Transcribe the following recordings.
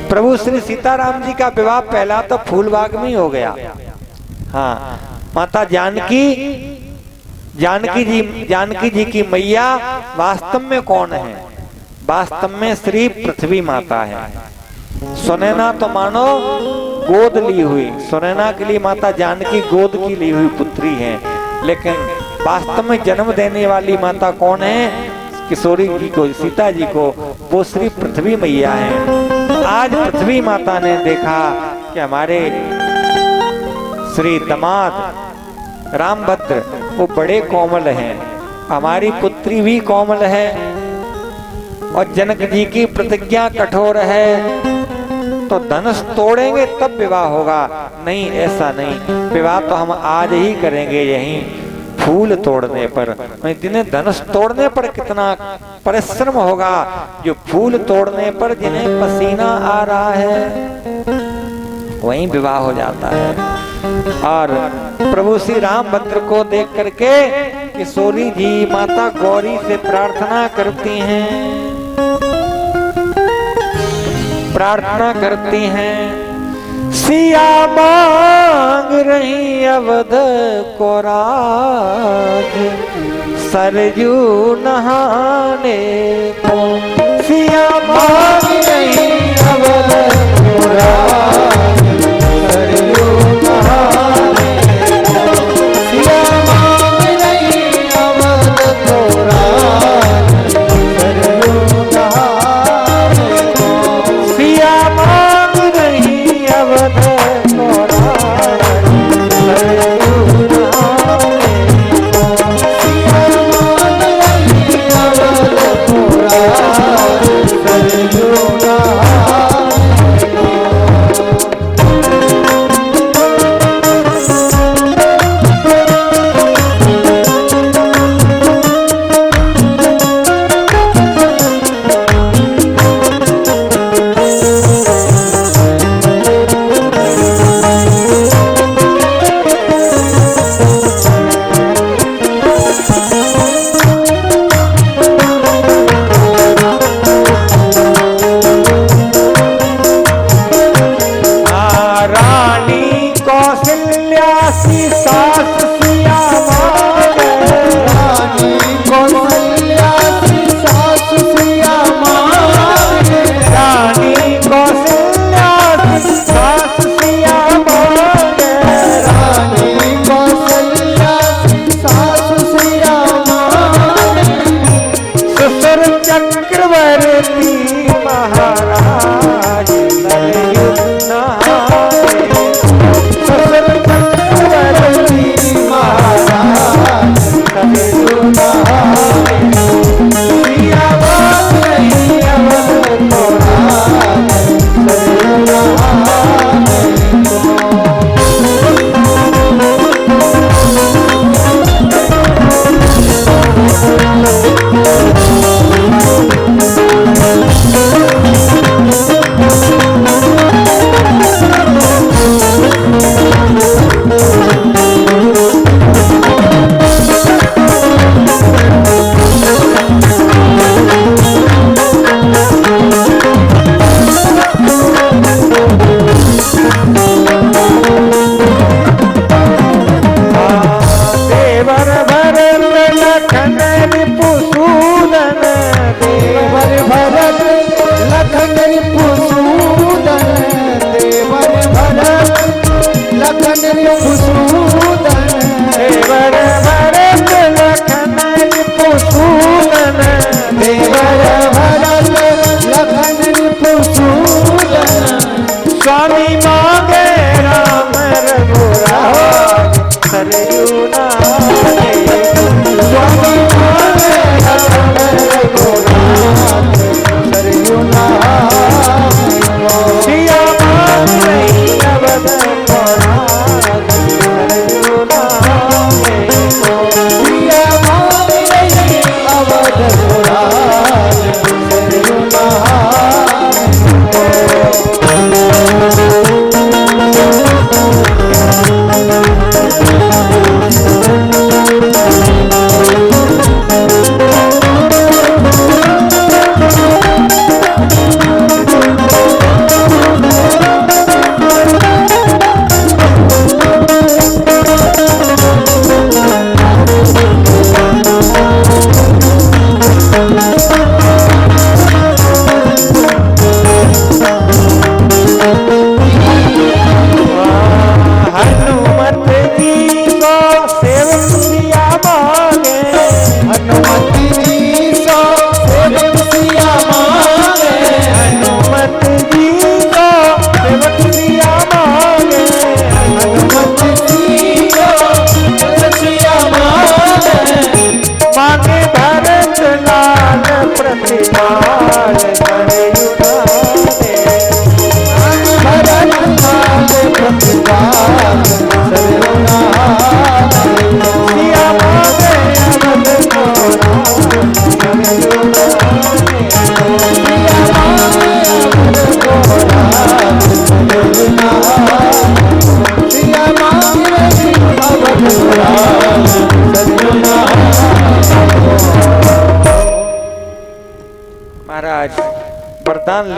प्रभु श्री सीताराम जी का विवाह पहला तो फूलबाग में ही हो गया। हाँ, माता जानकी जी की मैया वास्तव में कौन है? वास्तव में श्री पृथ्वी माता है। सुनैना तो मानो गोद ली हुई, सुनैना के लिए माता जानकी गोद की ली हुई पुत्री है, लेकिन वास्तव में जन्म देने वाली माता कौन है? किशोरी जी को, सीता जी को, वो श्री पृथ्वी मैया है। आज पृथ्वी माता ने देखा कि हमारे श्री दामाद रामभद्र वो बड़े कोमल हैं, हमारी पुत्री भी कोमल है, और जनक जी की प्रतिज्ञा कठोर है, तो धनुष तोड़ेंगे तब विवाह होगा। नहीं, ऐसा नहीं, विवाह तो हम आज ही करेंगे, यहीं फूल तोड़ने पर। जिन्हें धनुष तोड़ने पर कितना परिश्रम होगा, जो फूल तोड़ने पर जिन्हें पसीना आ रहा है वहीं विवाह हो जाता है। और प्रभु श्री रामभद्र को देख करके किशोरी जी माता गौरी से प्रार्थना करती हैं, सिया मांग रही अवध को राज, सरयू नहाने को। सिया मांग रही अवध को राज, सरयू नहाने को। सिया मांग रही अवध को राज, सरयू नहाने को। सिया मांग रही अवध को राज, सरयू नहाने को। सिया मांग रही अवध को राज, सरयू नहाने को।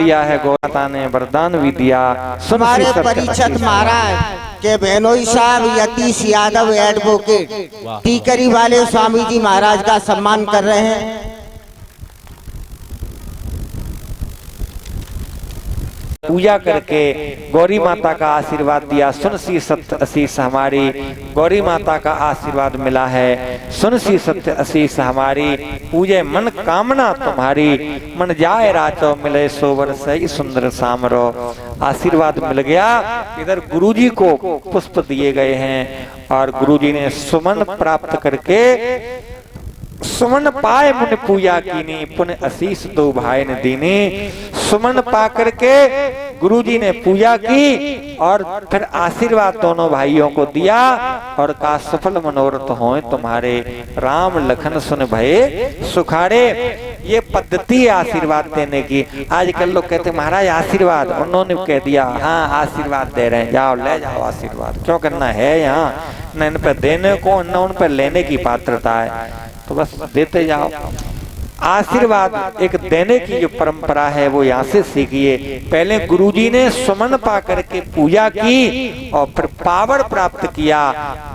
लिया है, गौ माता ने वरदान भी दिया। सुन हमारे श्री सत्य परिषद महाराज के बहनोई साहब यतीश यादव एडवोकेट टीकरी वाले स्वामी जी महाराज का सम्मान कर रहे हैं। पूजा करके गौरी माता का आशीर्वाद दिया। सुन सी सत्य आशीष हमारी गौरी माता का आशीर्वाद मिला है। सुन सी सत्य आशीष हमारी पूजे मन कामना तुम्हारी, मन जाए राचो मिले सोवर सही सुंदर सामरो। आशीर्वाद मिल गया। इधर गुरुजी को पुष्प दिए गए हैं और गुरुजी ने सुमन प्राप्त करके सुमन पाए मुन पूजा कीनी, पुण्य आशीष दो भाई ने दीनी। सुमन पा करके गुरुजी ने पूजा की और फिर आशीर्वाद दोनों भाइयों को दिया और कहा सफल मनोरथ होए तुम्हारे, राम लखन सुन भये सुखारे। ये पद्धति है आशीर्वाद देने की। आजकल लोग कहते महाराज आशीर्वाद, उन्होंने कह दिया हाँ आशीर्वाद दे रहे हैं, जाओ ले जाओ आशीर्वाद, क्यों करना है यहाँ, न इन पर देने को न उन पर लेने की पात्रता है, तो बस देते जाओ। आशीर्वाद एक देने की जो परंपरा है वो यहाँ से सीखिए। पहले गुरुजी ने सुमन पा करके पूजा की और फिर पावर प्राप्त किया,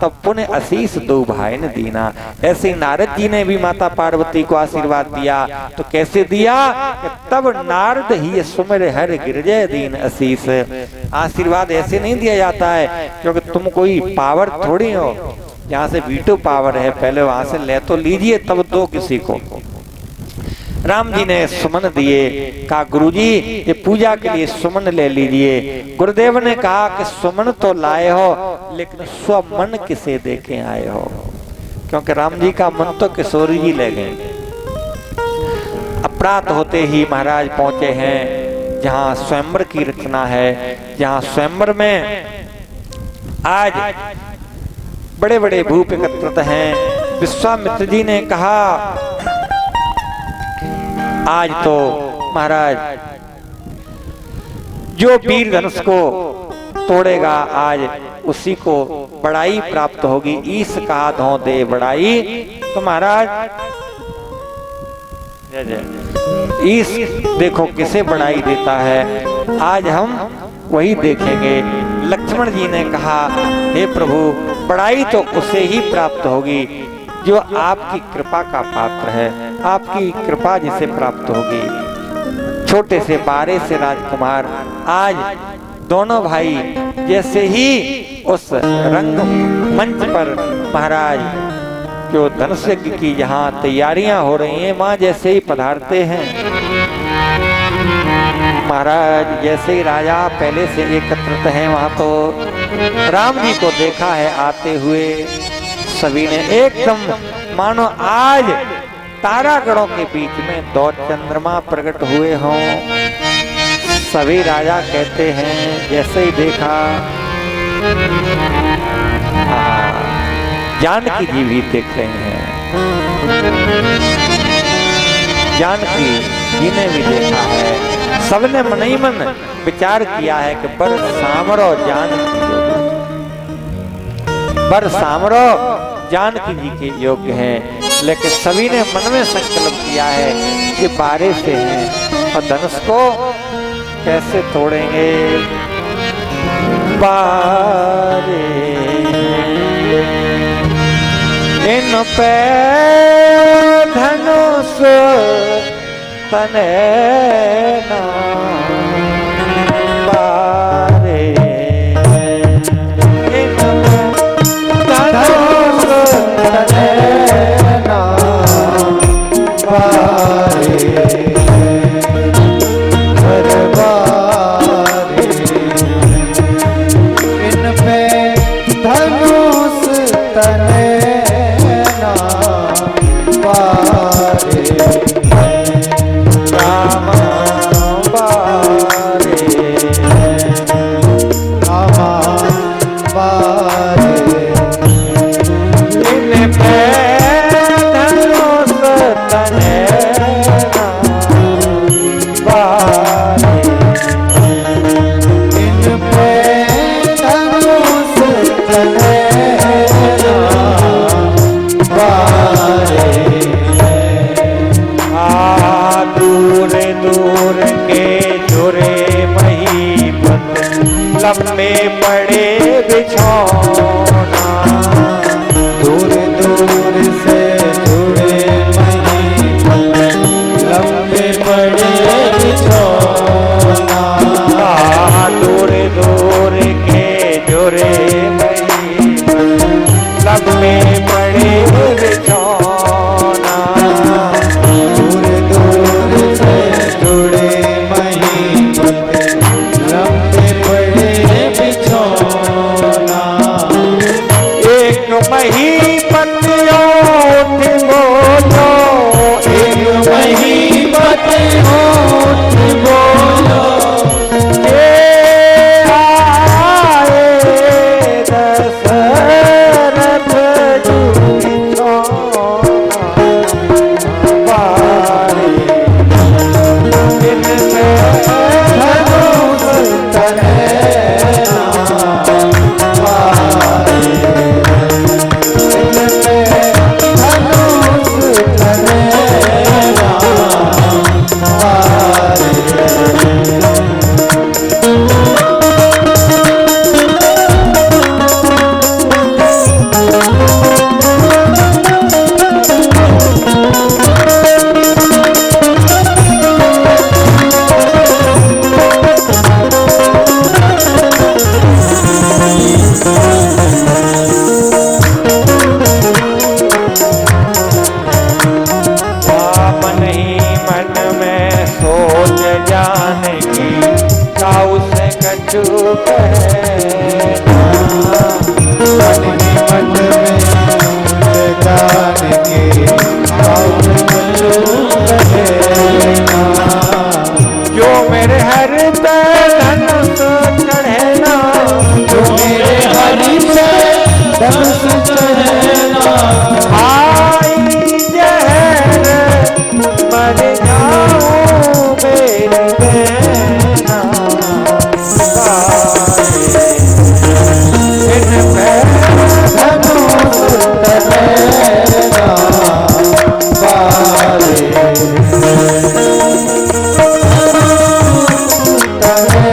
तब पुण्य आशीष दो भाई ने दीना। ऐसे नारद जी ने भी माता पार्वती को आशीर्वाद दिया। तो कैसे दिया कि तब नारद ही सुमिर हर गिरजय दीन आशीष। आशीर्वाद ऐसे नहीं दिया जाता है क्योंकि तुम कोई पावर थोड़ी हो, यहाँ से वीटो पावर है, पहले वहां से ले तो लीजिए तब दो किसी को। राम जी ने सुमन दिए, कहा गुरुजी ये पूजा के लिए सुमन ले लीजिए। गुरुदेव ने कहा कि सुमन तो लाए हो लेकिन स्वमन किसे देके आए हो, क्योंकि राम जी का मन तो किशोरी जी ले गए। अपराध होते ही महाराज पहुंचे हैं जहां स्वयंवर की रचना है, जहां स्वयंवर में आज बड़े बड़े भूप एकत्रित हैं। विश्वामित्र जी ने कहा आज तो महाराज जो वीर धनुष को तोड़ेगा आज उसी को बड़ाई प्राप्त होगी। ईस कहा धो दे बड़ाई। तो महाराज जय जय ईस देखो किसे बड़ाई देता है, आज हम वही देखेंगे। लक्ष्मण जी ने कहा हे प्रभु बड़ाई तो उसे ही प्राप्त होगी जो आपकी कृपा का पात्र है, आपकी कृपा जिसे प्राप्त होगी। छोटे से बारे से राजकुमार आज दोनों भाई जैसे ही उस रंग मंच पर महाराज जो धनुष यज्ञ की जहाँ तैयारियां हो रही हैं माँ जैसे ही पधारते हैं, महाराज जैसे ही राजा पहले से एकत्रित हैं वहां तो राम जी को देखा है आते हुए। सभी ने एकदम मानो आज तारागणों के बीच में दो चंद्रमा प्रकट हुए हों। सभी राजा कहते हैं जैसे ही देखा जानकी जी भी देख रहे हैं, जानकी जी ने भी देखा है। सबने मन ही मन विचार किया है कि बर सामरो जानकी बर सामरो जानकी जी के योग्य हैं, लेकिन सभी ने मन में संकल्प किया है कि बारे से हैं और धनुष को कैसे तोड़ेंगे। बारे इन पे धनुष तने ना बारे इन धनुष तने ना बारे इन पे धनुष तने लंबे पड़े बिछौना, दूर दूर से जुड़े महीपत, लंबे पड़े बिछौना। दूर दूर के जुड़े महीपत, लंबे पड़े बिछौना, दूर दूर से जुड़े महीपत, लंबे पड़े बिछौना। एक महीपत ओठ बोलो, एक महीपत ओठ बोलो, के आए दशरथ जी छोड़ा पारे, इनसे धनुष तलैना पारे, इनसे धनुष तलैना पारे। मन ही मन में सोच जानकी, काऊ से कछु कहना, मन ही मन में जान के आओ कछु कहना। जो मेरे हृदय धनुष चढ़ेना, जो मेरे हरि से धनुष चढ़ेना, आई जहर मर जाऊं मेरी बहना, इन धनुष तलैना पारे, तलैना पारे।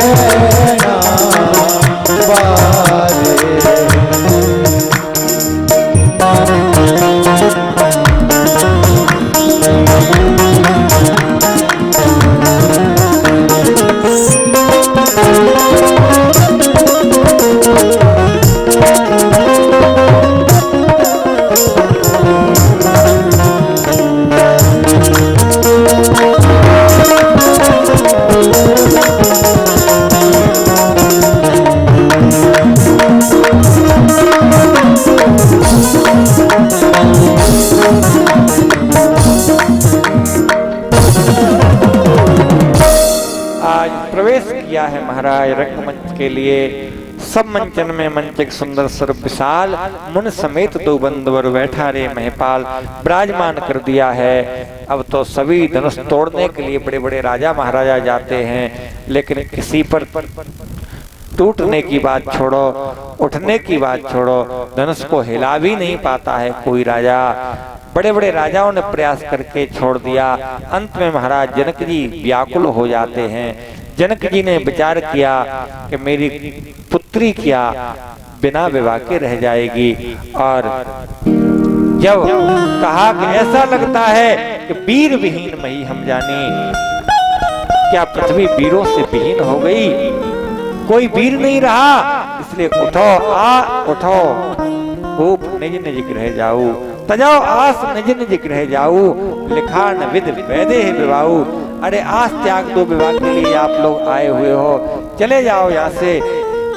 आज प्रवेश किया है महाराज रंगमंच के लिए। सब मंचन में मंचक सुंदर सर्व विशाल, मुन समेत दो बंदवर बैठा रे महिपाल विराजमान कर दिया है। अब तो सभी धनुष तोड़ने के लिए बड़े बड़े राजा महाराजा जाते हैं, लेकिन किसी पर टूटने की बात छोड़ो, उठने की बात छोड़ो, धनुष को हिला भी नहीं पाता है कोई राजा। बड़े बड़े राजाओं ने प्रयास करके छोड़ दिया। अंत में महाराज जनक जी व्याकुल हो जाते हैं। जनक जी ने विचार किया कि मेरी पुत्री क्या बिना विवाह के रह जाएगी, और जब कहा कि ऐसा लगता है कि वीर विहीन मही हम जानी, क्या पृथ्वी वीरों से विहीन हो गई, कोई वीर नहीं रहा, इसलिए उठो उठो, खूब निज निज गृह जाऊ, तजाओ आस निज निज गृह जाऊ, लिखान विध वैदे विवाहू। अरे आस त्याग दो, विवाह के लिए आप लोग आए हुए हो, चले जाओ यहाँ से,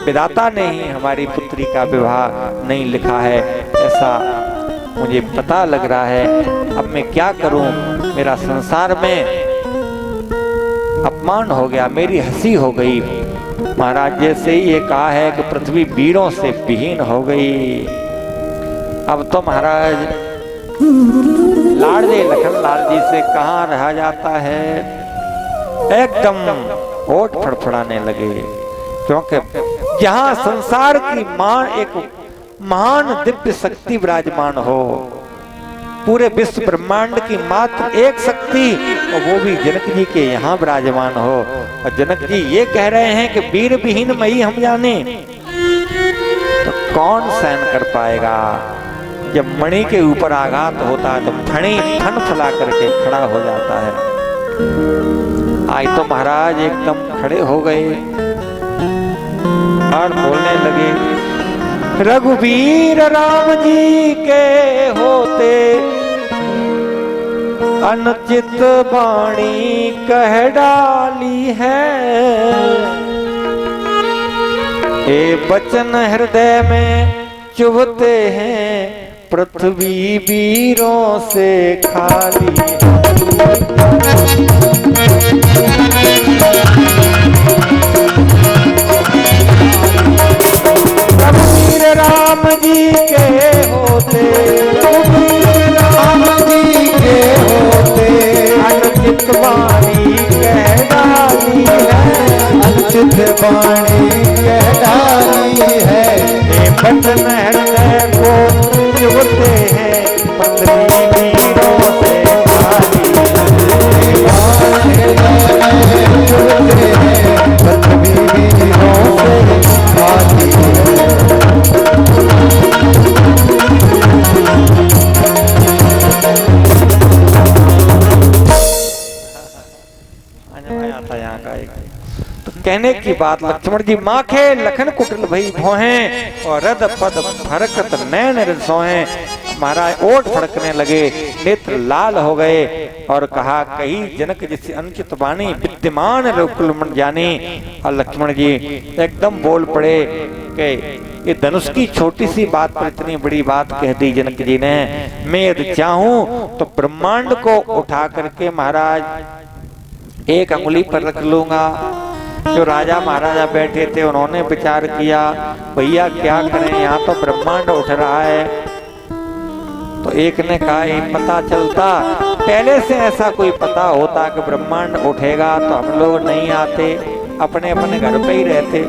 विधाता ने ही हमारी पुत्री का विवाह नहीं लिखा है, ऐसा मुझे पता लग रहा है। अब मैं क्या करूं, मेरा संसार में अपमान हो गया, मेरी हंसी हो गई। महाराज जैसे ही ये कहा है कि पृथ्वी वीरों से विहीन हो गई, अब तो महाराज लाड़जे लखन लाल जी से कहाँ रहा जाता है, एकदम होठ फड़फड़ाने लगे, क्योंकि जहां संसार की एक महान दिव्य शक्ति विराजमान हो, पूरे विश्व ब्रह्मांड की मात्र एक शक्ति, और वो भी जनक जी के यहाँ विराजमान हो, और जनक जी ये कह रहे हैं कि वीर विहीन मई हम जाने, तो कौन सहन कर पाएगा। जब मणि के ऊपर आघात होता है तो फणी फन फला करके खड़ा हो जाता है। आज तो महाराज एकदम खड़े हो गए और बोलने लगे, रघुवीर राम जी के होते अनुचित वाणी कह डाली है, ये वचन हृदय में चुभते हैं, पृथ्वी वीरों से खाली रघुवीर राम जी के होते, राम जी के होते अनुचित वाणी कह डाली है, अनुचित वाणी कह डाली है, ये वचन हृदय को चुभते हैं, पृथ्वी वीरों से खाली पृथ्वी वीरों से खाली था यहाँ का एक। तो कहने की बात लक्ष्मण जी माखे लखन कुटिल भई भोहें और रद पद फरकत नैन सोहें। महाराज ओठ फड़कने लगे, नेत्र लाल हो गए और कहा कही जनक जैसी अनुचित वाणी विद्यमान रघुकुल जाने। और लक्ष्मण जी एकदम बोल पड़े कि ये धनुष की छोटी सी बात पर इतनी बड़ी बात कह दी जनक जी ने। मैं यदि चाहूं तो ब्रह्मांड को उठा करके महाराज एक अंगुली पर रख लूंगा। जो राजा महाराजा बैठे थे उन्होंने विचार किया भैया क्या करें, यहाँ तो ब्रह्मांड उठ रहा है। तो एक ने कहा ये पता चलता, पहले से ऐसा कोई पता होता कि ब्रह्मांड उठेगा तो हम लोग नहीं आते, अपने अपने घर पे ही रहते।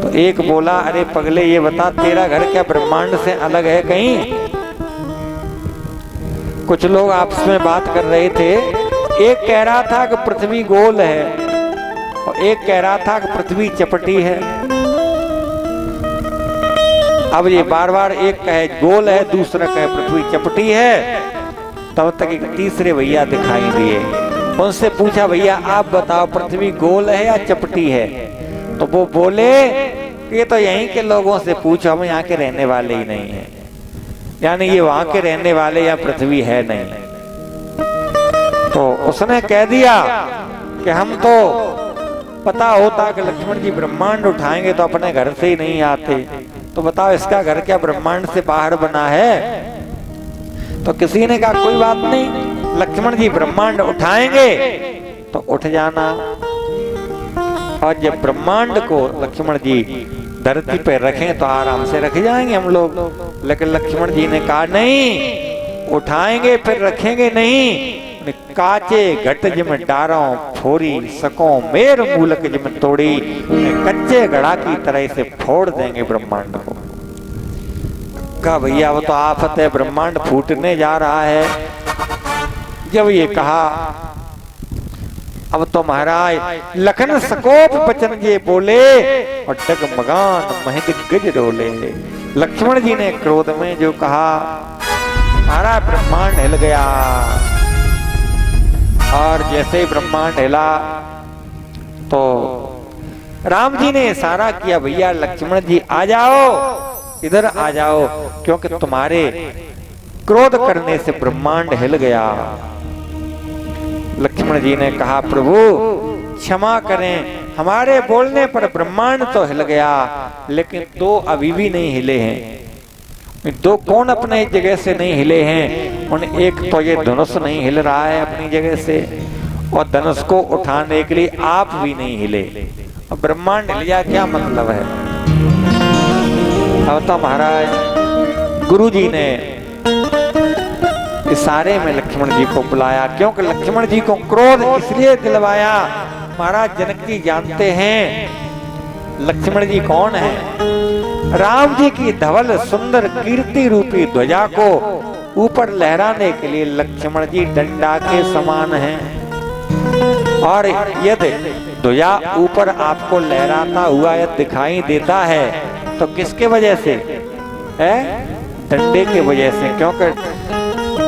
तो एक बोला अरे पगले ये बता तेरा घर क्या ब्रह्मांड से अलग है कहीं? कुछ लोग आपस में बात कर रहे थे, एक कह रहा था कि पृथ्वी गोल है और एक कह रहा था कि पृथ्वी चपटी है। अब ये बार बार एक कहे गोल है दूसरा कहे पृथ्वी चपटी है। तब तक एक तीसरे भैया दिखाई दिए, उनसे पूछा भैया आप बताओ पृथ्वी गोल है या चपटी है? तो वो बोले ये तो यहीं के लोगों से पूछो, हम यहाँ के रहने वाले ही नहीं है, यानी ये वहां के रहने वाले या पृथ्वी है नहीं। तो उसने कह दिया कि हम तो पता होता कि लक्ष्मण जी ब्रह्मांड उठाएंगे तो अपने घर से ही नहीं आते, तो बताओ इसका घर क्या ब्रह्मांड से बाहर बना है? तो किसी ने कहा कोई बात नहीं, लक्ष्मण जी ब्रह्मांड उठाएंगे तो उठ जाना, और जब ब्रह्मांड को लक्ष्मण जी धरती पर रखें तो आराम से रख जाएंगे हम लोग। लेकिन लक्ष्मण जी ने कहा नहीं, उठाएंगे फिर रखेंगे नहीं, काचे घट जिम डारों फोरी सको मेर मूलक जिम तोड़ी, कच्चे घड़ा की तरह से फोड़ देंगे ब्रह्मांड को। कहा भैया वो तो आफत है, ब्रह्मांड फूटने जा रहा है। जब ये कहा अब तो महाराज लखन सकोप बचन ये बोले और डगमगान महिंद गज डोले। लक्ष्मण जी ने क्रोध में जो कहा सारा ब्रह्मांड हिल गया, और जैसे ही ब्रह्मांड हिला तो राम जी ने इशारा किया भैया लक्ष्मण जी आ जाओ, इधर आ जाओ, क्योंकि तुम्हारे क्रोध करने से ब्रह्मांड हिल गया। लक्ष्मण जी ने कहा प्रभु क्षमा करें, हमारे बोलने पर ब्रह्मांड तो हिल गया लेकिन दो अभी भी नहीं हिले हैं। दो कौन अपने जगह से नहीं हिले हैं? उन एक तो ये धनुष नहीं हिल रहा है अपनी जगह से, और धनुष को उठाने के लिए आप भी नहीं हिले। अब ब्रह्मांड हिल गया क्या मतलब है? अब तो महाराज गुरु जी ने इशारे में लक्ष्मण जी को बुलाया, क्योंकि लक्ष्मण जी को क्रोध इसलिए दिलवाया, महाराज जनक जी जानते हैं लक्ष्मण जी कौन है। राम जी की धवल सुंदर कीर्ति रूपी ध्वजा को ऊपर लहराने के लिए लक्ष्मण जी डंडा के समान हैं। और यदि ध्वजा ऊपर आपको लहराता हुआ यदि दिखाई देता है तो किसके वजह से है? डंडे के वजह से, क्योंकि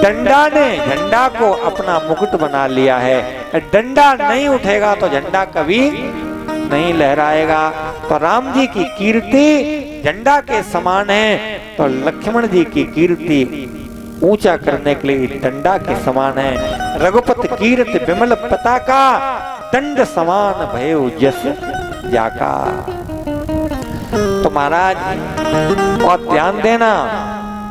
डंडा ने झंडा को अपना मुकुट बना लिया है। डंडा नहीं उठेगा तो झंडा कभी नहीं लहराएगा। तो राम जी की कीर्ति झंडा के समान है, तो लक्ष्मण जी की कीर्ति ऊंचा करने के लिए डंडा के समान है। रघुपत कीर्ति विमल पताका, दंड समान भयो जस जाका। तो महाराज बहुत ध्यान देना,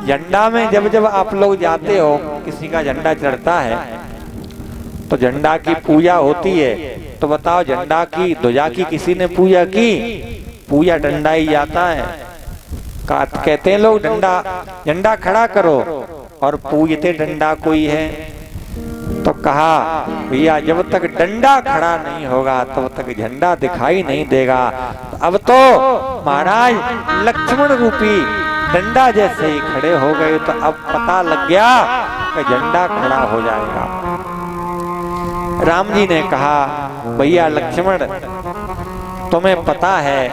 झंडा में जब जब आप लोग जाते हो, किसी का झंडा चढ़ता है तो झंडा की पूजा होती है। तो बताओ, झंडा की ध्वजा की किसी ने पूजा की? पूजा डंडा ही जाता है। कहते हैं लोग झंडा खड़ा करो, और पूजते डंडा कोई है। तो कहा भैया जब तक डंडा खड़ा नहीं होगा तब तक झंडा दिखाई नहीं देगा। तो अब तो महाराज लक्ष्मण रूपी डंडा जैसे ही खड़े हो गए, तो अब पता लग गया कि झंडा खड़ा हो जाएगा। राम जी ने कहा भैया लक्ष्मण, तुम्हें पता है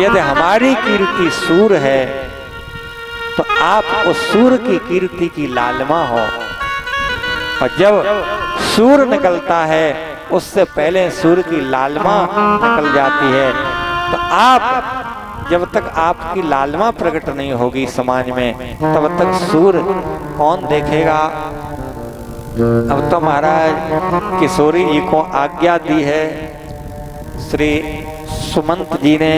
यदि हमारी कीर्ति सूर है तो आप उस सूर की कीर्ति की लालिमा हो, और जब सूर निकलता है उससे पहले सूर की लालिमा निकल जाती है। तो आप जब तक आपकी लालिमा प्रकट नहीं होगी समाज में, तब तक सूर कौन देखेगा? अब तो महाराज किशोरी जी को आज्ञा दी है, श्री सुमंत जी ने